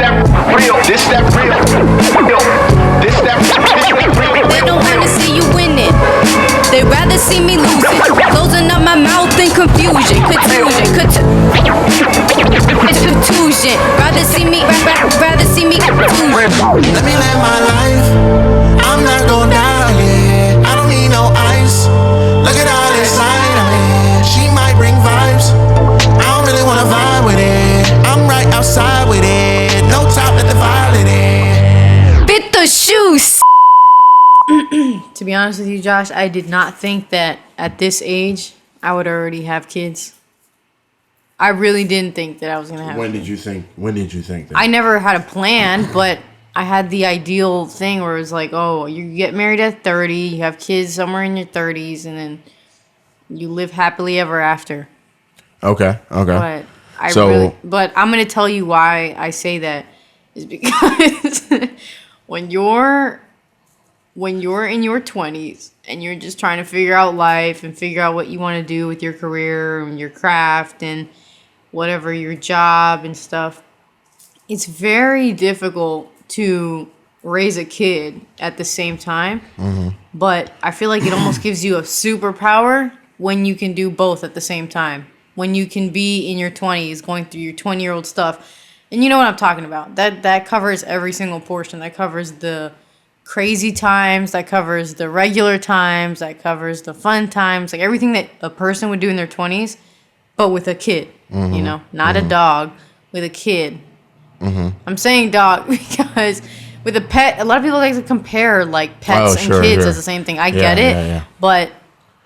that real. This that real. This that real. They don't wanna see you win it. They'd rather see me lose it. Closing up my mouth in confusion. Contusion. Rather see me contusion. Let me live my life. I'm not gon' die, yeah. I don't need no ice. Look at all this light I'm in. She might bring vibes. I don't really wanna vibe with it. I'm right outside with it. No top, let the violet in. Bit the shoes. To be honest with you, Josh, I did not think that at this age I would already have kids. I really didn't think that I was gonna have When kids. did you think that? I never had a plan, but I had the ideal thing where it was like, oh, you get married at 30, you have kids somewhere in your 30s, and then you live happily ever after. Okay. But but I'm gonna tell you why I say that is because when you're in your 20s and you're just trying to figure out life and figure out what you want to do with your career and your craft and whatever your job and stuff, it's very difficult to raise a kid at the same time. Mm-hmm. But I feel like it almost gives you a superpower when you can do both at the same time. When you can be in your 20s going through your 20-year-old stuff. And you know what I'm talking about. That covers every single portion. That covers the crazy times, that covers the regular times, that covers the fun times, like everything that a person would do in their 20s, but with a kid, you know, not a dog, with a kid. I'm saying dog because with a pet, a lot of people like to compare like pets and kids as the same thing. I get it, but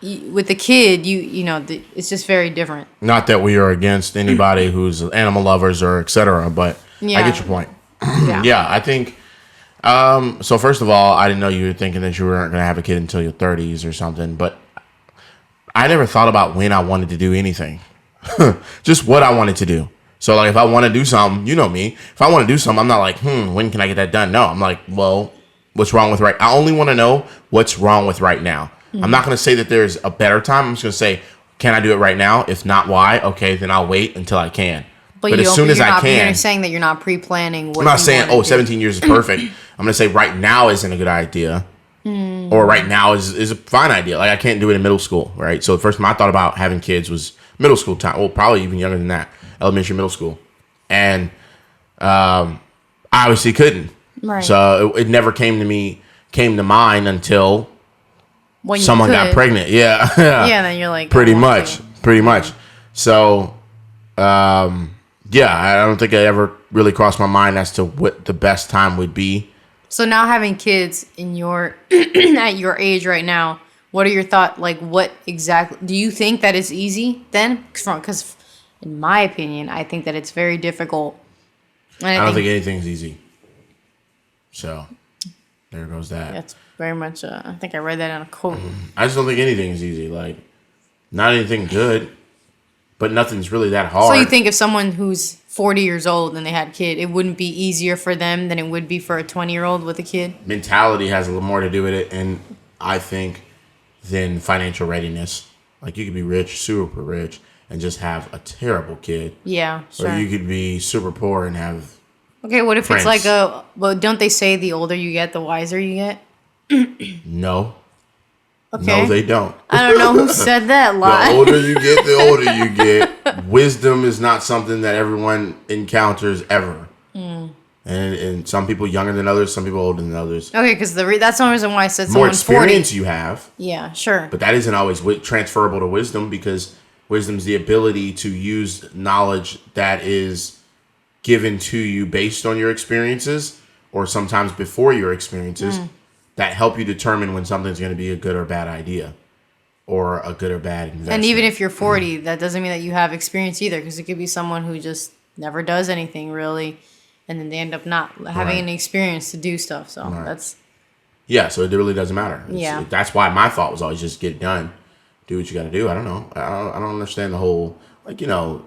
with a kid, you know, it's just very different. Not that we are against anybody who's animal lovers or etc., but I get your point. Yeah, I think. So first of all, I didn't know you were thinking that you weren't going to have a kid until your 30s or something, but I never thought about when I wanted to do anything. Just what I wanted to do. So like if I want to do something, you know me, if I want to do something, I'm not like, when can I get that done? No, I'm like, well, what's wrong with I only want to know what's wrong with right now. Mm-hmm. I'm not going to say that there's a better time. I'm just going to say, can I do it right now? If not, why? Okay, then I'll wait until I can. But as soon as I can. You're saying that you're not pre-planning what I'm not saying, 17 years is perfect. I'm going to say right now isn't a good idea. Or right now is a fine idea. Like I can't do it in middle school, right? So the first time I thought about having kids was middle school time. Well, probably even younger than that. Elementary, middle school. And I obviously couldn't. Right. So it never came to mind until when someone got pregnant. Yeah. Yeah, then you're like. Pretty much. So, yeah, I don't think it ever really crossed my mind as to what the best time would be. So now having kids in your at your age right now, what are your thoughts? Like, what exactly do you think that it's easy then? Because in my opinion, I think that it's very difficult. And I don't think anything's easy. So there goes that. That's very much. I think I read that on a quote. I just don't think anything's easy. Like, not anything good, but nothing's really that hard. So you think if someone who's 40 years old and they had a kid, it wouldn't be easier for them than it would be for a 20-year-old with a kid? Mentality has a little more to do with it, and I think than financial readiness. Like you could be rich, super rich, and just have a terrible kid. Yeah, sure. Or you could be super poor and have. Okay, what if Prince. it's like well, don't they say the older you get, the wiser you get? No. Okay. No, they don't. I don't know who said that lie. The older you get, the older you get. Wisdom is not something that everyone encounters ever. And some people younger than others, some people older than others. Okay, because that's the only reason why I said more someone's 40. experience you have. Yeah, sure. But that isn't always transferable to wisdom, because wisdom is the ability to use knowledge that is given to you based on your experiences, or sometimes before your experiences, that help you determine when something's going to be a good or bad idea, or a good or bad investment. And even if you're 40, that doesn't mean that you have experience either, because it could be someone who just never does anything really, and then they end up not having any experience to do stuff. So that's... Yeah, so it really doesn't matter. Yeah. That's why my thought was always just get it done. Do what you got to do. I don't know. I don't understand the whole, like, you know,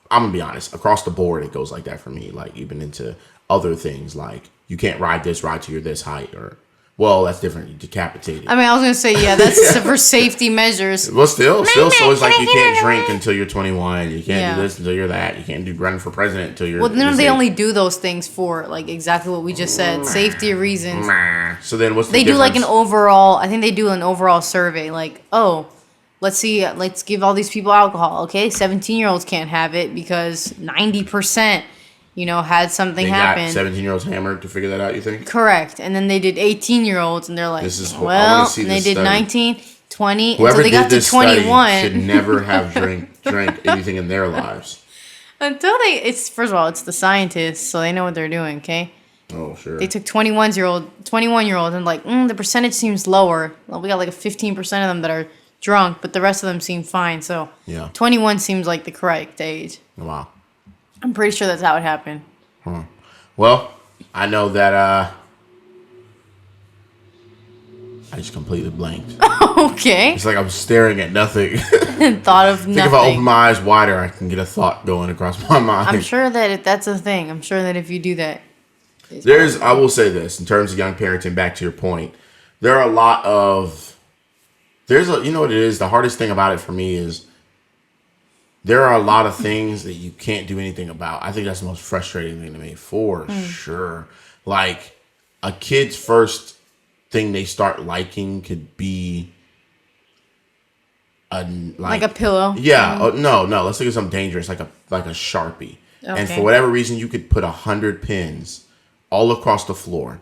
I'm going to be honest. Across the board, it goes like that for me. Like, even into other things, like, you can't ride till you're this height, or Well, that's different. You decapitated. I mean, I was gonna say that's for safety measures. Well, still, so it's like you can't drink until you're 21. You can't do this until you're that. You can't do running for president until you're. Well, they only do those things for like exactly what we just said, safety reasons. So then, what's the they difference? do like an overall? I think they do an overall survey. Like, oh, let's see, let's give all these people alcohol. Okay, 17-year-olds can't have it because 90%. Had something happen. 17-year-olds hammered to figure that out, you think? Correct. And then they did 18-year-olds, and they're like, and they did study. 19, 20, Whoever until they got to 21. Should never have drank anything in their lives. Until first of all, it's the scientists, so they know what they're doing, okay? Oh, sure. They took 21-year-olds, and like, the percentage seems lower. Well, we got like a 15% of them that are drunk, but the rest of them seem fine, so 21 seems like the correct age. Wow. I'm pretty sure that's how it happened. Well, I know that I just completely blanked. Okay. It's like I'm staring at nothing. Thought of nothing. I think if I open my eyes wider, I can get a thought going across my mind. I'm sure that that's a thing. I'm sure that if you do that. I will say this, in terms of young parenting, back to your point, there are a lot of, you know what it is? The hardest thing about it for me is, there are a lot of things that you can't do anything about. I think that's the most frustrating thing to me, for sure. Like, a kid's first thing they start liking could be like a pillow. Yeah. Oh, no. Let's think of something dangerous, like a Sharpie. Okay. And for whatever reason, you could put 100 pins all across the floor.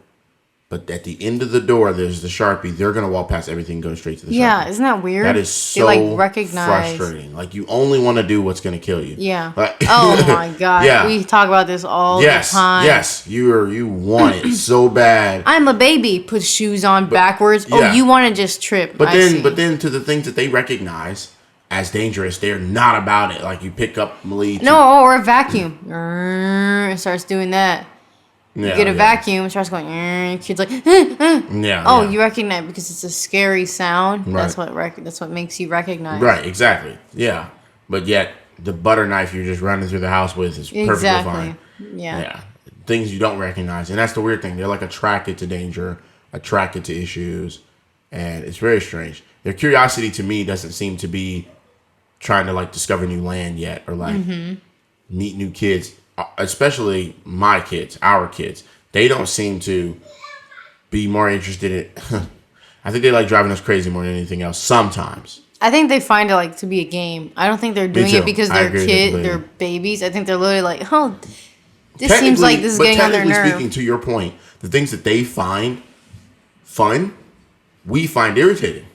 But at the end of the door, there's the Sharpie. They're going to walk past everything, go straight to the Sharpie. Yeah, isn't that weird? That is so frustrating. Like, you only want to do what's going to kill you. Yeah. Oh, my God. Yeah. We talk about this all the time. Yes. You want it so bad. I'm a baby. Put shoes on backwards. Yeah. Oh, you want to just trip. But then to the things that they recognize as dangerous, they're not about it. Like, you pick up Malik. No, or a vacuum. It starts doing that. You get a vacuum, it starts going, kid's like, you recognize because it's a scary sound. Right. That's what makes you recognize. Right, exactly. Yeah. But yet, the butter knife you're just running through the house with is perfectly fine. Yeah. Things you don't recognize. And that's the weird thing. They're like attracted to danger, attracted to issues. And it's very strange. Their curiosity to me doesn't seem to be trying to like discover new land yet or like meet new kids. Especially my kids, our kids, they don't seem to be more interested in. I think they like driving us crazy more than anything else. Sometimes I think they find it like to be a game. I don't think they're doing it because they're babies. I think they're literally like, oh, this seems like this is getting on their nerve. Speaking to your point, the things that they find fun, we find irritating.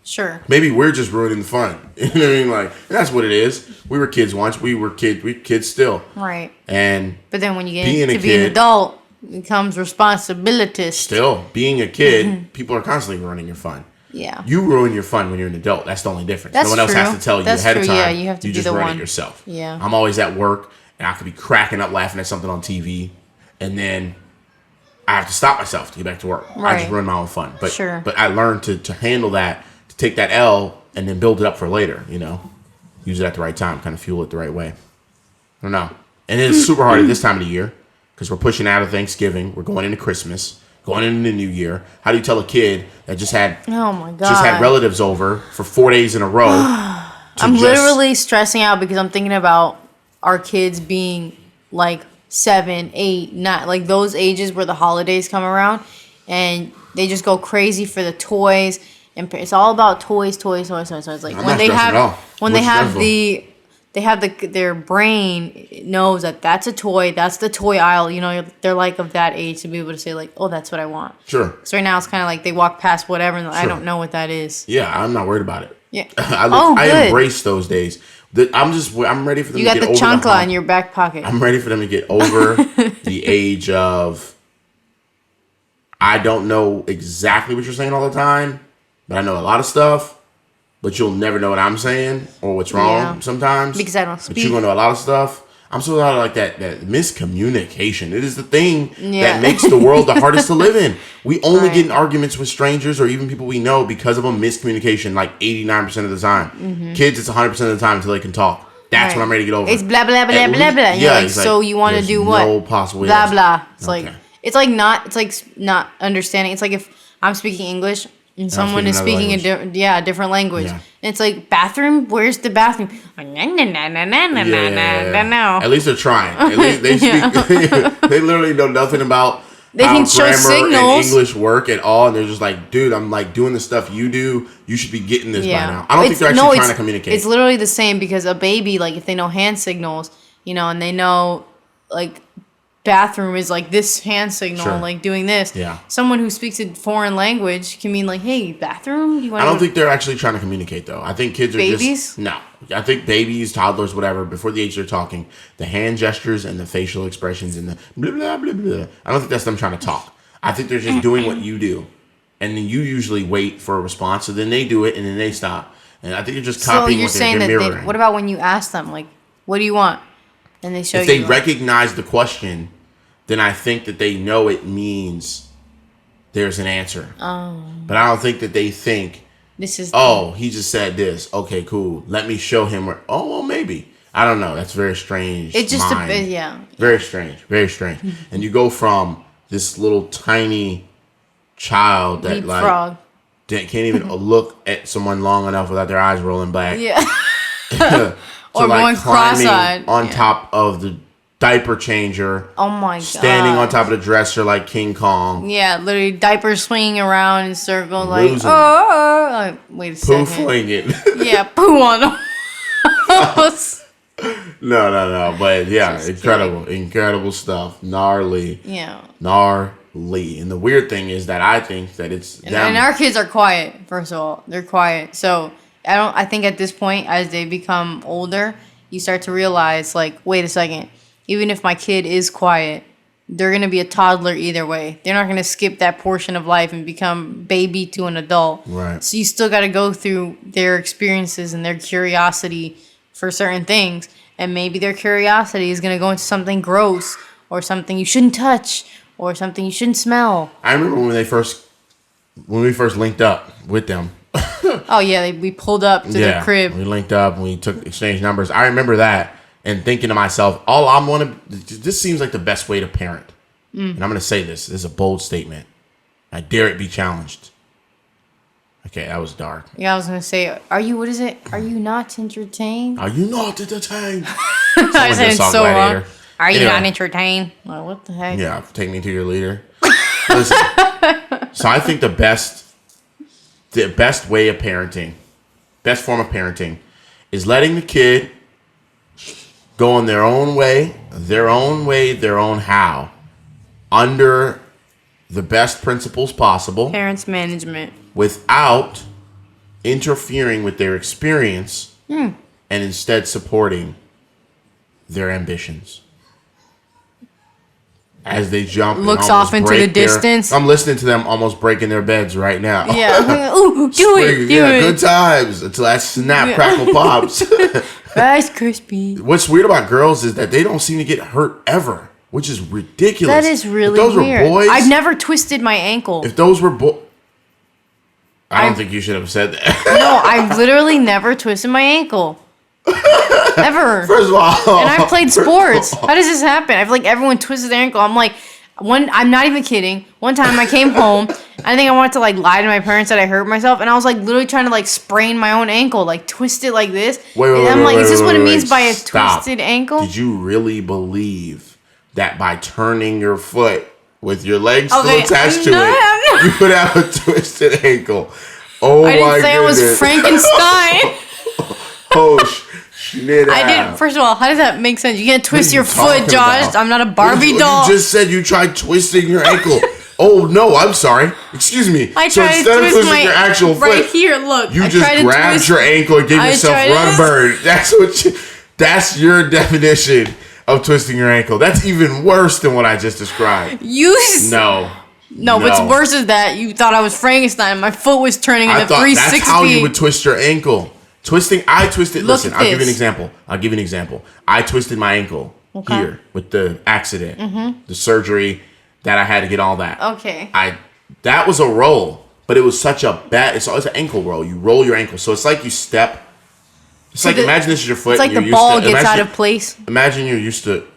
Sure. Maybe we're just ruining the fun. You know what I mean? Like, that's what it is. We were kids once. We're kids still. Right. But then when you get to be an adult, it becomes responsibility. Still, being a kid, people are constantly ruining your fun. Yeah. You ruin your fun when you're an adult. That's the only difference. That's no one else has to tell you ahead of time. Yeah, you have to be just the run one. It yourself. Yeah. I'm always at work, and I could be cracking up laughing at something on TV, and then I have to stop myself to get back to work. Right. I just ruin my own fun. But I learned to handle that, to take that L and then build it up for later, use it at the right time, kind of fuel it the right way. I don't know. And it's super hard at this time of the year because we're pushing out of Thanksgiving. We're going into Christmas, going into the New Year. How do you tell a kid that just had relatives over for 4 days in a row? I'm literally stressing out because I'm thinking about our kids being like 7, 8, 9, like those ages where the holidays come around and they just go crazy for the toys. And it's all about toys. It's like when they have their brain knows that that's a toy, that's the toy aisle. They're like of that age to be able to say like, oh, that's what I want. Sure. So right now it's kind of like they walk past whatever and I don't know what that is. Yeah, I'm not worried about it. Yeah. I embrace those days. I'm ready for them to get over. You got the chancla in your back pocket. I'm ready for them to get over the age of I don't know exactly what you're saying all the time. But I know a lot of stuff, but you'll never know what I'm saying or what's wrong sometimes. Because I don't speak. But you're going to know a lot of stuff. I'm so out of like that miscommunication. It is the thing that makes the world the hardest to live in. We only get in arguments with strangers or even people we know because of a miscommunication like 89% of the time. Mm-hmm. Kids, it's 100% of the time until they can talk. That's when I'm ready to get over. It's blah, blah, blah, blah, blah. Yeah, so you want to do what? No possible blah, blah. It's like, It's like not understanding. It's like if I'm speaking English and someone is speaking a different language. Yeah. And it's like, bathroom? Where's the bathroom? At least they're trying. At least they speak. They literally know nothing about they how can show grammar signals. and English work at all, and they're just like, dude, I'm like doing the stuff you do. You should be getting this by now. I don't think they're actually trying to communicate. It's literally the same, because a baby, like, if they know hand signals, and they know, like, bathroom is like this hand signal, like doing this. Yeah. Someone who speaks a foreign language can mean like, hey, bathroom? I don't think they're actually trying to communicate, though. I think kids are babies? No. I think babies, toddlers, whatever, before the age they're talking, the hand gestures and the facial expressions and the blah, blah, blah, blah. I don't think that's them trying to talk. I think they're just doing what you do. And then you usually wait for a response, so then they do it, and then they stop. And I think you're just copying what they're mirroring. What about when you ask them, like, what do you want? And they show you. If they recognize the question, then I think that they know it means there's an answer. But I don't think that they think, he just said this. Okay, cool. Let me show him where. Oh, well, maybe. I don't know. That's very strange. It's just a bit, yeah. Very strange. Very strange. And you go from this little tiny child that frog. That can't even look at someone long enough without their eyes rolling back. Yeah. Or like going cross-eyed on top of the diaper changer. Oh my god! Standing on top of the dresser like King Kong. Yeah, literally diapers swinging around in circles like like, wait a second. Poo flinging. Yeah, poo on them. No. But yeah, incredible stuff. Gnarly. Yeah. Gnarly. And the weird thing is that I think that it's them. And our kids are quiet. First of all, they're quiet. So I think at this point, as they become older, you start to realize, like, wait a second. Even if my kid is quiet, they're going to be a toddler either way. They're not going to skip that portion of life and become baby to an adult. Right. So you still got to go through their experiences and their curiosity for certain things. And maybe their curiosity is going to go into something gross or something you shouldn't touch or something you shouldn't smell. I remember when we first linked up with them. Oh, yeah. We pulled up to the crib. We linked up and we exchanged numbers. I remember that. And thinking to myself, this seems like the best way to parent. And I'm going to say this. This is a bold statement. I dare it be challenged. Okay, that was dark. Yeah, I was going to say, what is it? Are you not entertained? Are you not entertained? I said so wrong. Are you not entertained? Well, what the heck? Yeah, take me to your leader. Listen, so I think the best way of parenting, best form of parenting, is letting the kid go on their own way, their own how, under the best principles possible. Parents management. Without interfering with their experience and instead supporting their ambitions. As they jump looks off into the distance. I'm listening to them almost breaking their beds right now. Yeah. Ooh, do it. Good times until that snap, crackle, pops. Rice Krispie. What's weird about girls is that they don't seem to get hurt ever, which is ridiculous. That is really weird. If those were boys, I've never twisted my ankle. If those were boys, I don't think you should have said that. No, I've literally never twisted my ankle. Ever. First of all. And I've played sports. How does this happen? I feel like everyone twists their ankle. I'm like, I'm not even kidding. One time I came home, I think I wanted to like lie to my parents that I hurt myself, and I was like literally trying to like sprain my own ankle, like twist it like this. Is this what it means by a twisted ankle? Did you really believe that by turning your foot with your legs still attached to it, you would have a twisted ankle? Oh my goodness. I didn't say I was Frankenstein. I didn't. First of all, how does that make sense? You can't twist your foot, Josh. About? I'm not a Barbie doll. You just said you tried twisting your ankle. Oh no, I'm sorry. Excuse me. I tried to twist my your actual foot, right here. Look, you just grabbed your ankle and gave yourself run bird. That's your definition of twisting your ankle. That's even worse than what I just described. No, what's worse is that you thought I was Frankenstein. My foot was turning into 360. That's how you would twist your ankle. I twisted. Listen, I'll give you an example. I twisted my ankle here with the accident, the surgery that I had to get all that. Okay. That was a roll, but it was such a bad. It's always an ankle roll. You roll your ankle, so it's like you step. It's like imagine this is your foot. It's like the ball gets out of place. Imagine you're used to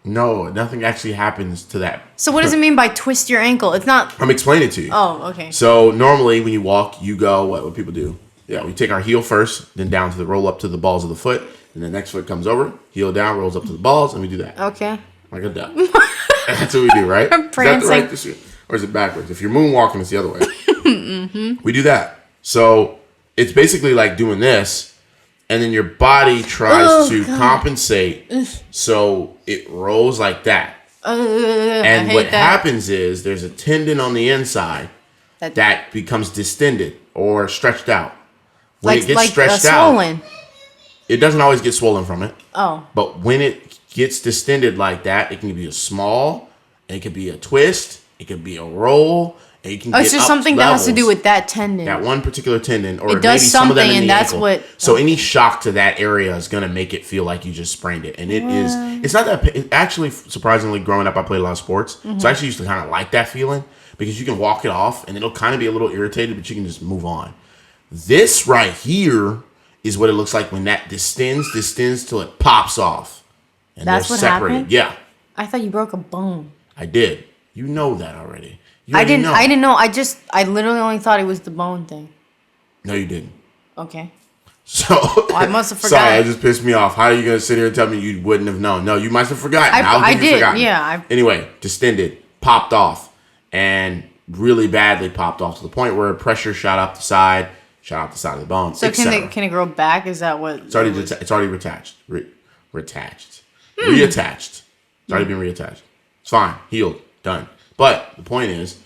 No, nothing actually happens to that. So what does it mean by twist your ankle? It's not. I'm explaining it to you. Oh, okay. So normally when you walk, you go, what people do? Yeah, we take our heel first, then down to the roll up to the balls of the foot, and the next foot comes over, heel down, rolls up to the balls, and we do that. Okay. Like a duck. That's what we do, right? Is that the right, or is it backwards? If you're moonwalking, it's the other way. Mm-hmm. We do that. So it's basically like doing this. And then your body tries to compensate, so it rolls like that. And what happens is there's a tendon on the inside that becomes distended or stretched out. When it gets stretched out, it doesn't always get swollen from it. Oh. But when it gets distended like that, it can be a small, it could be a twist, it could be a roll. And you can it's just something that has to do with that tendon. That one particular tendon, or it does maybe some of them in and the that's ankle. what. So any shock to that area is going to make it feel like you just sprained it, and it is. It's not that. It actually, surprisingly, growing up, I played a lot of sports, so I actually used to kind of like that feeling because you can walk it off, and it'll kind of be a little irritated, but you can just move on. This right here is what it looks like when that distends till it pops off, and that's they're what separated. Happened? Yeah, I thought you broke a bone. I did. You know that already. I didn't know. I literally only thought it was the bone thing. No, you didn't. Okay. So I must have forgot. Sorry, it just pissed me off. How are you gonna sit here and tell me you wouldn't have known? No, you must have forgotten. I did. Yeah. Anyway, distended, popped off, and really badly popped off to the point where pressure shot up the side of the bone. So can it grow back? Is that what? It's already reattached. Reattached. It's already been reattached. It's fine. Healed. Done. But the point is,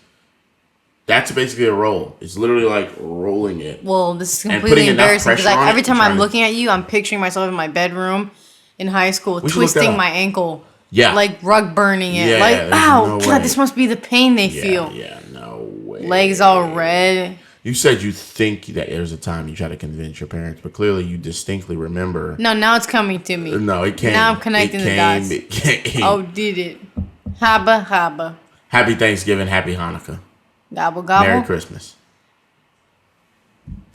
that's basically a roll. It's literally like rolling it. Well, this is completely embarrassing because every time I'm looking at you, I'm picturing myself in my bedroom in high school, twisting my ankle. Yeah. Like rug burning it. Yeah, like, ow, no God, this must be the pain they feel. Yeah, no way. Legs all red. You said you think that there's a time you try to convince your parents, but clearly you distinctly remember. No, now it's coming to me. No, it came. Now I'm connecting the dots. It came. Oh, did it. Haba. Happy Thanksgiving. Happy Hanukkah. Gobble, gobble. Merry Christmas.